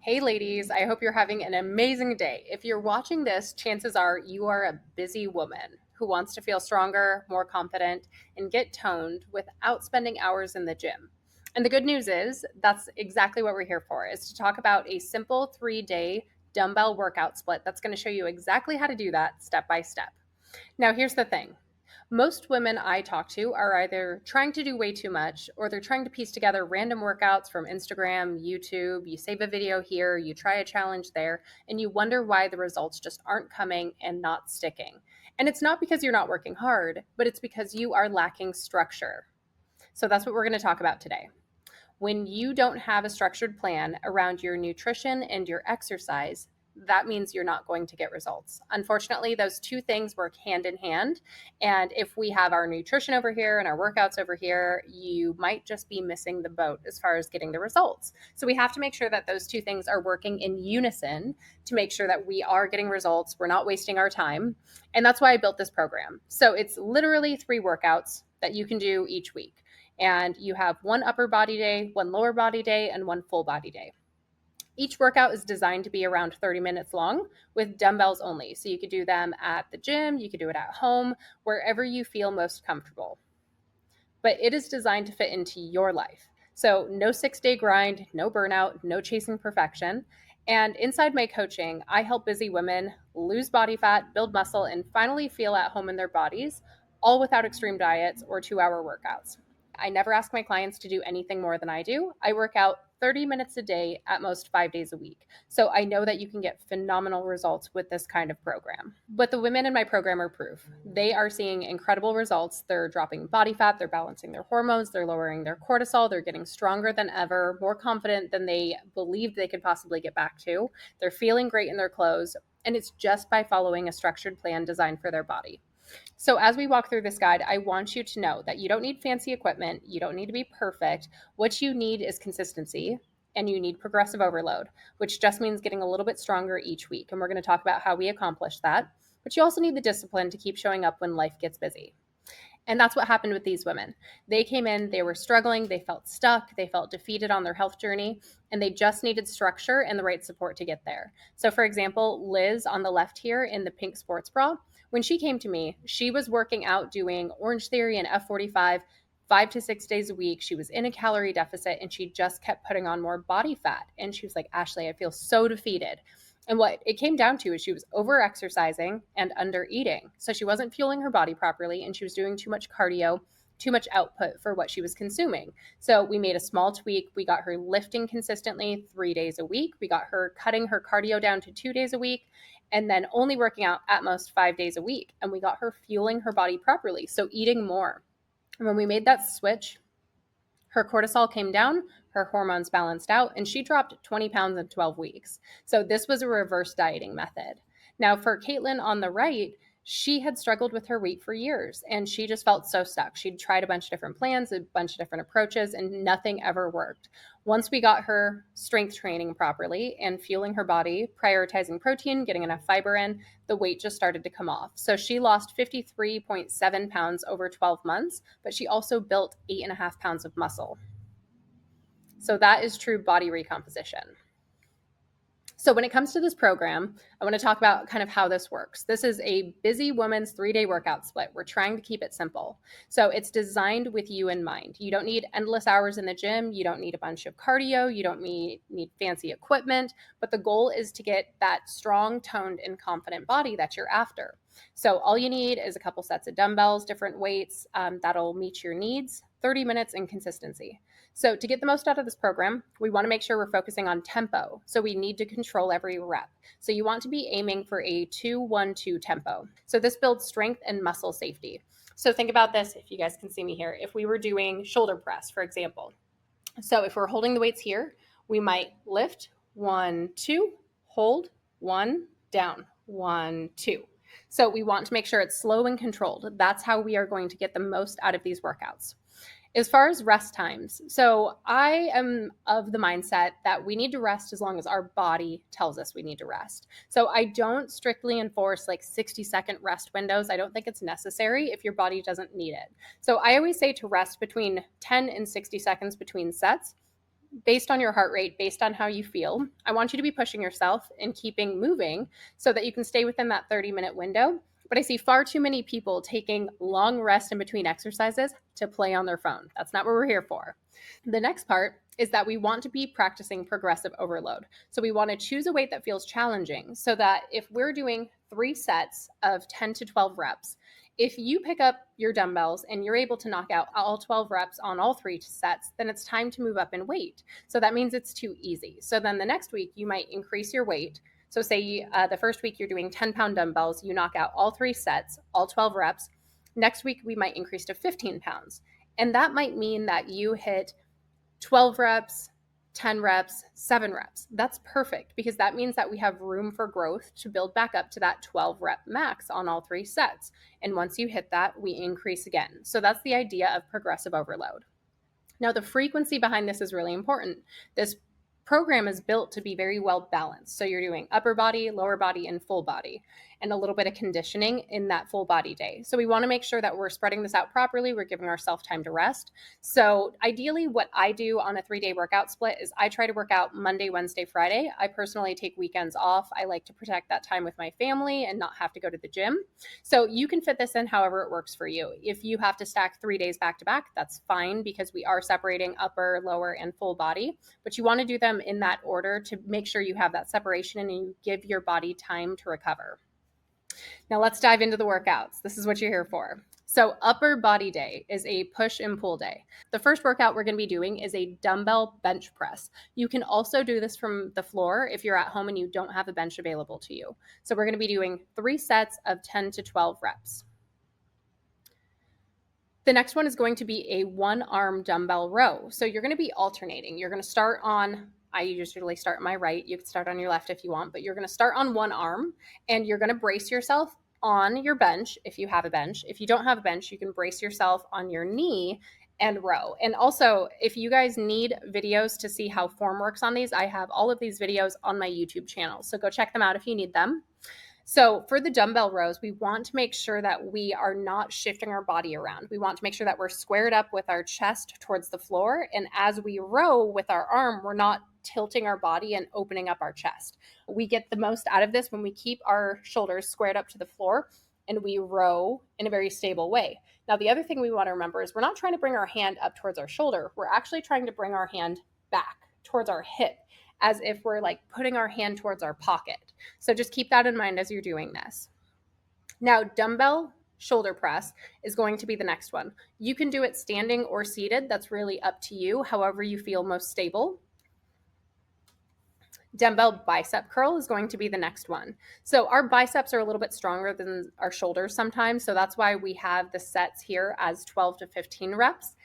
Hey, ladies, I hope you're having an amazing day. If you're watching this, chances are you are a busy woman who wants to feel stronger, more confident, and get toned without spending hours in the gym. And the good news is that's exactly what we're here for, is to talk about a simple 3-day dumbbell workout split that's going to show you exactly how to do that step by step. Now, here's the thing. Most women I talk to are either trying to do way too much or they're trying to piece together random workouts from Instagram, YouTube. You save a video here, you try a challenge there, and you wonder why the results just aren't coming and not sticking. And it's not because you're not working hard, but it's because you are lacking structure. So that's what we're going to talk about today. When you don't have a structured plan around your nutrition and your exercise, that means you're not going to get results. Unfortunately, those two things work hand in hand. And if we have our nutrition over here and our workouts over here, you might just be missing the boat as far as getting the results. So we have to make sure that those two things are working in unison to make sure that we are getting results. We're not wasting our time. And that's why I built this program. So it's literally 3 workouts that you can do each week, and you have one upper body day, one lower body day, and one full body day. Each workout is designed to be around 30 minutes long with dumbbells only. So you could do them at the gym, you could do it at home, wherever you feel most comfortable. But it is designed to fit into your life. So no 6-day grind, no burnout, no chasing perfection. And inside my coaching, I help busy women lose body fat, build muscle, and finally feel at home in their bodies, all without extreme diets or 2-hour workouts. I never ask my clients to do anything more than I do. I work out 30 minutes a day at most 5 days a week. So I know that you can get phenomenal results with this kind of program. But the women in my program are proof. They are seeing incredible results. They're dropping body fat, they're balancing their hormones, they're lowering their cortisol, they're getting stronger than ever, more confident than they believed they could possibly get back to. They're feeling great in their clothes, and it's just by following a structured plan designed for their body. So, as we walk through this guide, I want you to know that you don't need fancy equipment. You don't need to be perfect. What you need is consistency, and you need progressive overload, which just means getting a little bit stronger each week. And we're going to talk about how we accomplish that. But you also need the discipline to keep showing up when life gets busy. And that's what happened with these women. They came in, they were struggling, they felt stuck, they felt defeated on their health journey, and they just needed structure and the right support to get there. So, for example, Liz on the left here in the pink sports bra, when she came to me, she was working out doing Orange Theory and F45 5 to 6 days a week. She was in a calorie deficit and she just kept putting on more body fat. And she was like, Ashley, I feel so defeated. And what it came down to is she was over exercising and under eating. So she wasn't fueling her body properly and she was doing too much cardio, too much output for what she was consuming. So we made a small tweak. We got her lifting consistently 3 days a week. We got her cutting her cardio down to 2 days a week and then only working out at most 5 days a week. And we got her fueling her body properly. So eating more. And when we made that switch, her cortisol came down, her hormones balanced out, and she dropped 20 pounds in 12 weeks. So this was a reverse dieting method. Now, for Caitlin on the right, she had struggled with her weight for years and she just felt so stuck. She'd tried a bunch of different plans, a bunch of different approaches, and nothing ever worked. Once we got her strength training properly and fueling her body, prioritizing protein, getting enough fiber in, the weight just started to come off. So she lost 53.7 pounds over 12 months, but she also built 8.5 pounds of muscle. So that is true body recomposition. So when it comes to this program, I want to talk about kind of how this works. This is a busy woman's 3-day workout split. We're trying to keep it simple. So it's designed with you in mind. You don't need endless hours in the gym. You don't need a bunch of cardio. You don't need fancy equipment. But the goal is to get that strong, toned, and confident body that you're after. So all you need is a couple sets of dumbbells, different weights that'll meet your needs, 30 minutes, and consistency. So to get the most out of this program, we want to make sure we're focusing on tempo. So we need to control every rep. So you want to be aiming for a 2-1-2 tempo. So this builds strength and muscle safety. So think about this, if you guys can see me here, if we were doing shoulder press, for example. So if we're holding the weights here, we might lift 1, 2, hold 1, down 1, 2. So we want to make sure it's slow and controlled. That's how we are going to get the most out of these workouts. As far as rest times, so I am of the mindset that we need to rest as long as our body tells us we need to rest. So I don't strictly enforce like 60-second rest windows. I don't think it's necessary if your body doesn't need it. So I always say to rest between 10 and 60 seconds between sets. based on your heart rate, based on how you feel. I want you to be pushing yourself and keeping moving so that you can stay within that 30-minute window. But I see far too many people taking long rest in between exercises to play on their phone. That's not what we're here for. The next part is that we want to be practicing progressive overload. So we want to choose a weight that feels challenging so that if we're doing 3 sets of 10 to 12 reps, if you pick up your dumbbells and you're able to knock out all 12 reps on all 3 sets, then it's time to move up in weight. So that means it's too easy. So then the next week, you might increase your weight. So say the first week you're doing 10-pound dumbbells, you knock out all 3 sets, all 12 reps. Next week, we might increase to 15 pounds. And that might mean that you hit 12 reps, 10 reps, 7 reps. That's perfect because that means that we have room for growth to build back up to that 12 rep max on all 3 sets. And once you hit that, we increase again. So that's the idea of progressive overload. Now, the frequency behind this is really important. This program is built to be very well balanced. So you're doing upper body, lower body, and full body, and a little bit of conditioning in that full body day. So we want to make sure that we're spreading this out properly. We're giving ourselves time to rest. So ideally, what I do on a 3-day workout split is I try to work out Monday, Wednesday, Friday. I personally take weekends off. I like to protect that time with my family and not have to go to the gym. So you can fit this in however it works for you. If you have to stack 3 days back to back, that's fine because we are separating upper, lower, and full body. But you want to do them in that order to make sure you have that separation and you give your body time to recover. Now let's dive into the workouts. This is what you're here for. So upper body day is a push and pull day. The first workout we're going to be doing is a dumbbell bench press. You can also do this from the floor if you're at home and you don't have a bench available to you. So we're going to be doing 3 sets of 10 to 12 reps. The next one is going to be a 1-arm dumbbell row. So you're going to be alternating. You're going to start on, I usually start on my right. You can start on your left if you want, but you're going to start on one arm and you're going to brace yourself on your bench if you have a bench. If you don't have a bench, you can brace yourself on your knee and row. And also, if you guys need videos to see how form works on these, I have all of these videos on my YouTube channel. So go check them out if you need them. So for the dumbbell rows, we want to make sure that we are not shifting our body around. We want to make sure that we're squared up with our chest towards the floor. And as we row with our arm, we're not tilting our body and opening up our chest. We get the most out of this when we keep our shoulders squared up to the floor and we row in a very stable way. Now, the other thing we want to remember is we're not trying to bring our hand up towards our shoulder. We're actually trying to bring our hand back towards our hip, as if we're like putting our hand towards our pocket. So just keep that in mind as you're doing this. Now, dumbbell shoulder press is going to be the next one. You can do it standing or seated. That's really up to you, however you feel most stable. Dumbbell bicep curl is going to be the next one. So our biceps are a little bit stronger than our shoulders sometimes. So that's why we have the sets here as 12 to 15 reps.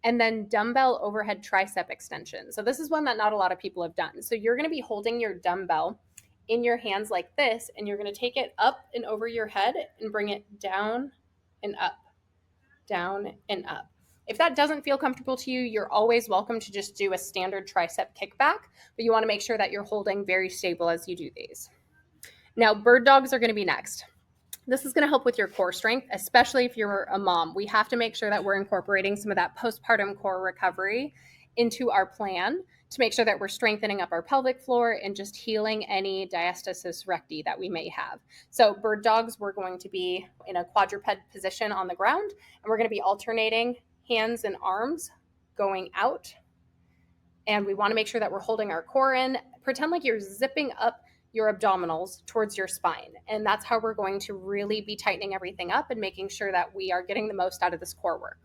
And then dumbbell overhead tricep extension. So this is one that not a lot of people have done. So you're going to be holding your dumbbell in your hands like this, and you're going to take it up and over your head and bring it down and up, down and up. If that doesn't feel comfortable to you, you're always welcome to just do a standard tricep kickback, but you want to make sure that you're holding very stable as you do these. Now, bird dogs are going to be next. This is going to help with your core strength, especially if you're a mom. We have to make sure that we're incorporating some of that postpartum core recovery into our plan to make sure that we're strengthening up our pelvic floor and just healing any diastasis recti that we may have. So bird dogs, we're going to be in a quadruped position on the ground, and we're going to be alternating hands and arms going out. And we want to make sure that we're holding our core in. Pretend like you're zipping up your abdominals towards your spine. And that's how we're going to really be tightening everything up and making sure that we are getting the most out of this core work.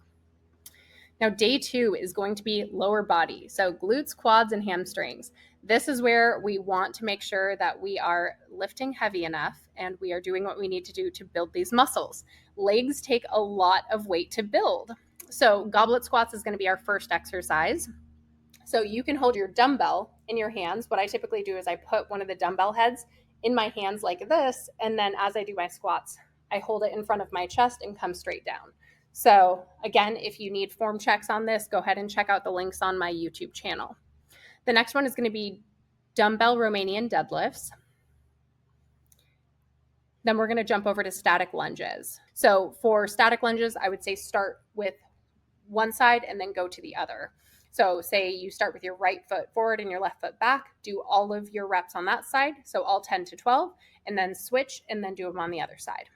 Now, day 2 is going to be lower body. So glutes, quads, and hamstrings. This is where we want to make sure that we are lifting heavy enough and we are doing what we need to do to build these muscles. Legs take a lot of weight to build. So goblet squats is going to be our first exercise. So you can hold your dumbbell in your hands. What I typically do is I put one of the dumbbell heads in my hands like this, and then as I do my squats, I hold it in front of my chest and come straight down. So again, if you need form checks on this, go ahead and check out the links on my YouTube channel. The next one is going to be dumbbell Romanian deadlifts. Then we're going to jump over to static lunges. So for static lunges, I would say start with one side and then go to the other. So say you start with your right foot forward and your left foot back, do all of your reps on that side, so all 10 to 12, and then switch and then do them on the other side.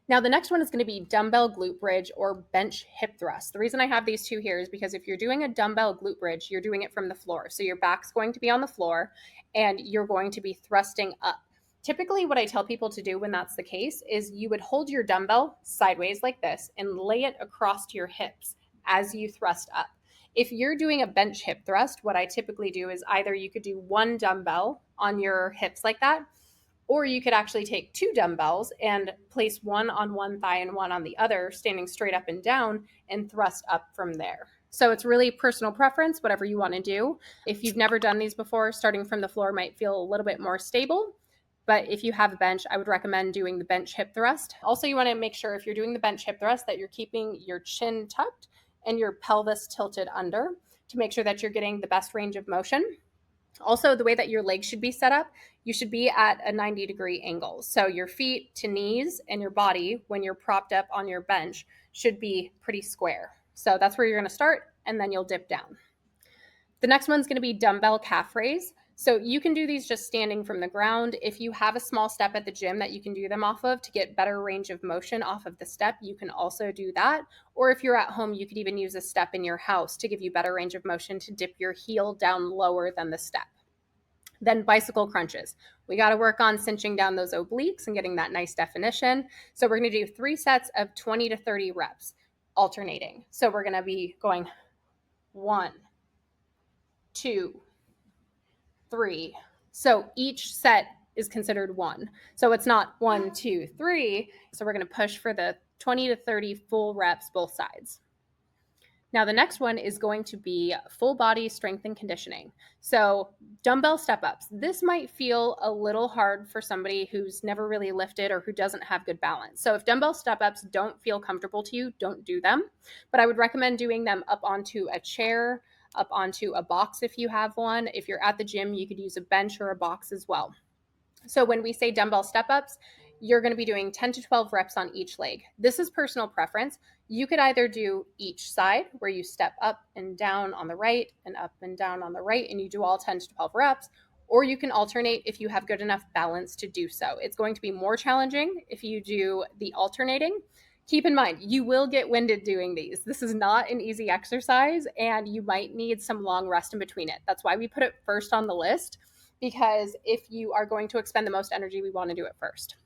Now, the next one is going to be dumbbell glute bridge or bench hip thrust. The reason I have these two here is because if you're doing a dumbbell glute bridge, you're doing it from the floor. So your back's going to be on the floor and you're going to be thrusting up. Typically, what I tell people to do when that's the case is you would hold your dumbbell sideways like this and lay it across to your hips as you thrust up. If you're doing a bench hip thrust, what I typically do is either you could do one dumbbell on your hips like that, or you could actually take two dumbbells and place one on one thigh and one on the other, standing straight up and down, and thrust up from there. So it's really personal preference, whatever you want to do. If you've never done these before, starting from the floor might feel a little bit more stable. But if you have a bench, I would recommend doing the bench hip thrust. Also, you want to make sure if you're doing the bench hip thrust that you're keeping your chin tucked and your pelvis tilted under to make sure that you're getting the best range of motion. Also, the way that your legs should be set up, you should be at a 90-degree angle. So your feet to knees and your body, when you're propped up on your bench, should be pretty square. So that's where you're going to start, and then you'll dip down. The next one's going to be dumbbell calf raise. So you can do these just standing from the ground. If you have a small step at the gym that you can do them off of to get better range of motion off of the step, you can also do that. Or if you're at home, you could even use a step in your house to give you better range of motion to dip your heel down lower than the step. Then bicycle crunches. We got to work on cinching down those obliques and getting that nice definition. So we're going to do 3 sets of 20 to 30 reps alternating. So we're going to be going 1, 2, 3. So each set is considered 1. So it's not 1, 2, 3. So we're going to push for the 20 to 30 full reps both sides. Now, the next one is going to be full body strength and conditioning. So dumbbell step-ups. This might feel a little hard for somebody who's never really lifted or who doesn't have good balance. So if dumbbell step-ups don't feel comfortable to you, don't do them. But I would recommend doing them up onto a chair, up onto a box if you have one. If you're at the gym, you could use a bench or a box as well. So when we say dumbbell step-ups, you're going to be doing 10 to 12 reps on each leg. This is personal preference. You could either do each side where you step up and down on the right and up and down on the right, and you do all 10 to 12 reps, or you can alternate if you have good enough balance to do so. It's going to be more challenging if you do the alternating. Keep in mind, you will get winded doing these. This is not an easy exercise, and you might need some long rest in between it. That's why we put it first on the list, because if you are going to expend the most energy, we want to do it first.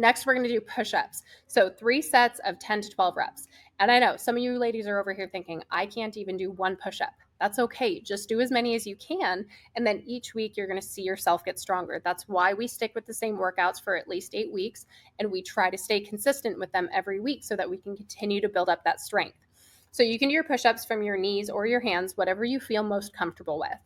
Next, we're going to do push-ups. So 3 sets of 10 to 12 reps. And I know some of you ladies are over here thinking, I can't even do one push-up. That's okay. Just do as many as you can. And then each week you're going to see yourself get stronger. That's why we stick with the same workouts for at least 8 weeks. And we try to stay consistent with them every week so that we can continue to build up that strength. So you can do your push-ups from your knees or your hands, whatever you feel most comfortable with.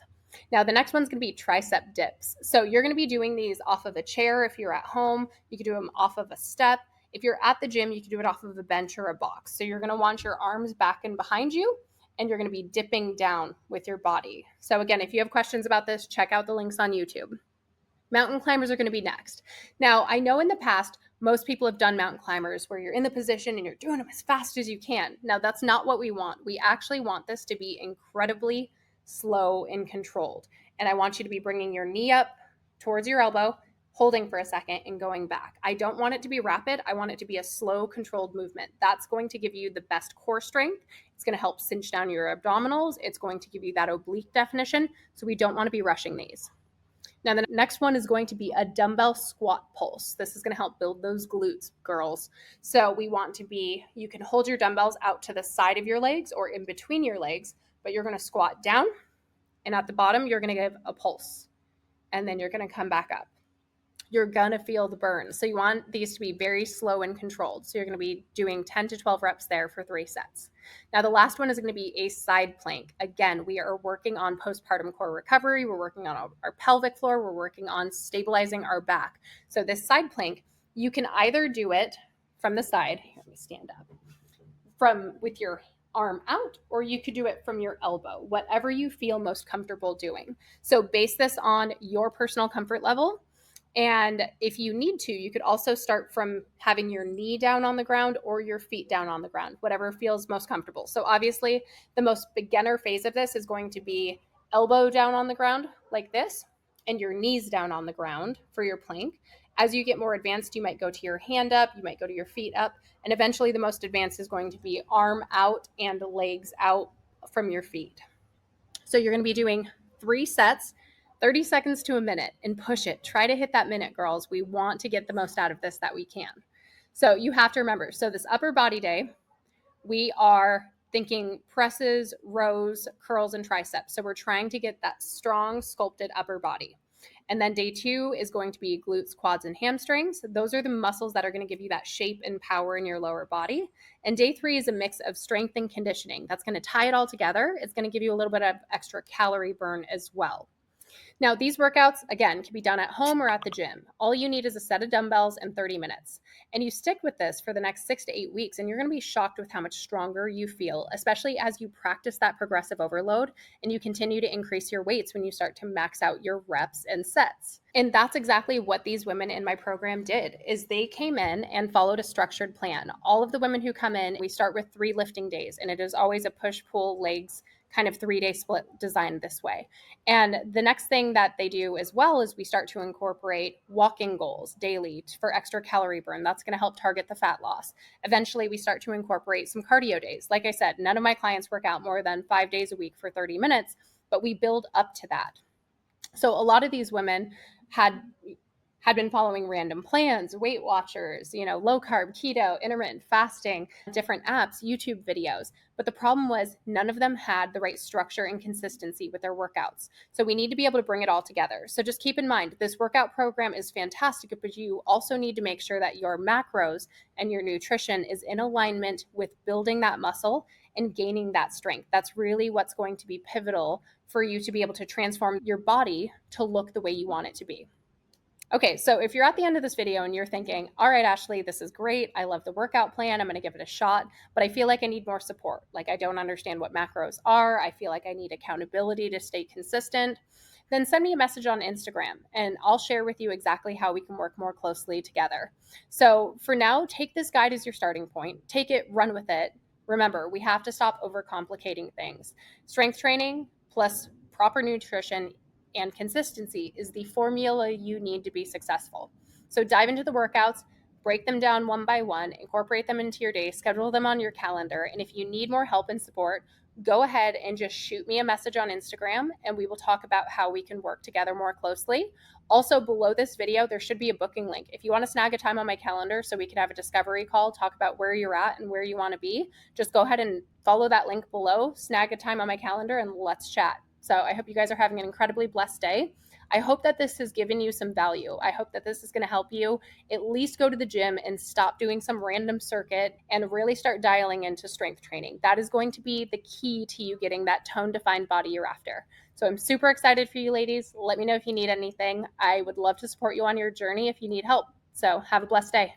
Now, the next one's going to be tricep dips. So you're going to be doing these off of a chair. If you're at home, you can do them off of a step. If you're at the gym, you can do it off of a bench or a box. So you're going to want your arms back and behind you, and you're going to be dipping down with your body. So again, if you have questions about this, check out the links on YouTube. Mountain climbers are going to be next. Now, I know in the past, most people have done mountain climbers where you're in the position and you're doing them as fast as you can. Now, that's not what we want. We actually want this to be incredibly slow and controlled. And I want you to be bringing your knee up towards your elbow, holding for a second and going back. I don't want it to be rapid. I want it to be a slow, controlled movement. That's going to give you the best core strength. It's going to help cinch down your abdominals. It's going to give you that oblique definition. So we don't want to be rushing these. Now, the next one is going to be a dumbbell squat pulse. This is going to help build those glutes, girls. So we want to be, you can hold your dumbbells out to the side of your legs or in between your legs, but you're going to squat down, and at the bottom, you're going to give a pulse, and then you're going to come back up. You're going to feel the burn. So you want these to be very slow and controlled. So you're going to be doing 10 to 12 reps there for 3 sets. Now, the last one is going to be a side plank. Again, we are working on postpartum core recovery. We're working on our pelvic floor. We're working on stabilizing our back. So this side plank, you can either do it from the side. Here, let me stand up. With your arm out, or you could do it from your elbow, whatever you feel most comfortable doing. So base this on your personal comfort level. And if you need to, you could also start from having your knee down on the ground or your feet down on the ground, whatever feels most comfortable. So, obviously, the most beginner phase of this is going to be elbow down on the ground like this, and your knees down on the ground for your plank. As you get more advanced, you might go to your hand up, you might go to your feet up, and eventually the most advanced is going to be arm out and legs out from your feet. So you're going to be doing 3 sets, 30 seconds to a minute, and push it. Try to hit that minute, girls. We want to get the most out of this that we can. So you have to remember, so this upper body day, we are thinking presses, rows, curls, and triceps. So we're trying to get that strong, sculpted upper body. And then day 2 is going to be glutes, quads, and hamstrings. Those are the muscles that are going to give you that shape and power in your lower body. And day 3 is a mix of strength and conditioning. That's going to tie it all together. It's going to give you a little bit of extra calorie burn as well. Now, these workouts, again, can be done at home or at the gym. All you need is a set of dumbbells and 30 minutes. And you stick with this for the next 6 to 8 weeks, and you're going to be shocked with how much stronger you feel, especially as you practice that progressive overload and you continue to increase your weights when you start to max out your reps and sets. And that's exactly what these women in my program did, is they came in and followed a structured plan. All of the women who come in, we start with 3 lifting days, and it is always a push-pull legs kind of 3-day split designed this way. And the next thing that they do as well is we start to incorporate walking goals daily for extra calorie burn. That's going to help target the fat loss. Eventually, we start to incorporate some cardio days. Like I said, none of my clients work out more than 5 days a week for 30 minutes, but we build up to that. So a lot of these women had been following random plans, Weight Watchers, low carb, keto, intermittent fasting, different apps, YouTube videos. But the problem was none of them had the right structure and consistency with their workouts. So we need to be able to bring it all together. So just keep in mind, this workout program is fantastic, but you also need to make sure that your macros and your nutrition is in alignment with building that muscle and gaining that strength. That's really what's going to be pivotal for you to be able to transform your body to look the way you want it to be. Okay, so if you're at the end of this video and you're thinking, all right, Ashley, this is great. I love the workout plan. I'm going to give it a shot, but I feel like I need more support. Like I don't understand what macros are. I feel like I need accountability to stay consistent. Then send me a message on Instagram and I'll share with you exactly how we can work more closely together. So for now, take this guide as your starting point. Take it, run with it. Remember, we have to stop overcomplicating things. Strength training plus proper nutrition and consistency is the formula you need to be successful. So dive into the workouts, break them down one by one, incorporate them into your day, schedule them on your calendar. And if you need more help and support, go ahead and just shoot me a message on Instagram and we will talk about how we can work together more closely. Also, below this video, there should be a booking link. If you want to snag a time on my calendar so we can have a discovery call, talk about where you're at and where you want to be, just go ahead and follow that link below, snag a time on my calendar, and let's chat. So I hope you guys are having an incredibly blessed day. I hope that this has given you some value. I hope that this is going to help you at least go to the gym and stop doing some random circuit and really start dialing into strength training. That is going to be the key to you getting that tone-defined body you're after. So I'm super excited for you ladies. Let me know if you need anything. I would love to support you on your journey if you need help. So have a blessed day.